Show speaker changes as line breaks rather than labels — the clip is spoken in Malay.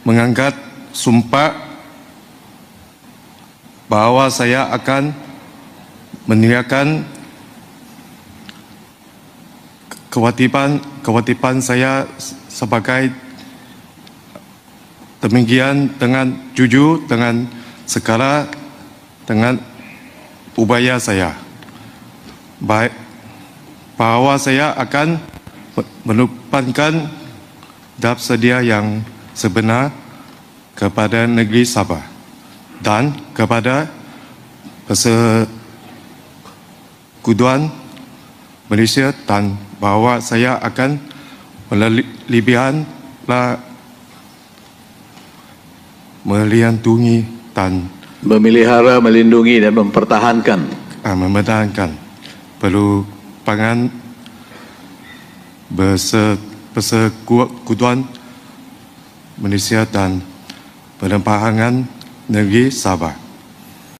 mengangkat sumpah bahawa saya akan meninggalkan kewajipan saya sebagai demikian dengan jujur, dengan segala, dengan upaya saya. Baik, bahawa saya akan menumpahkan dap sedia yang sebenar kepada negeri Sabah dan kepada persekutuan Malaysia, dan bahawa saya akan melindungi dan
memelihara, melindungi dan mempertahankan
perubahan persekutuan Malaysia dan perlembagaan negeri Sabah.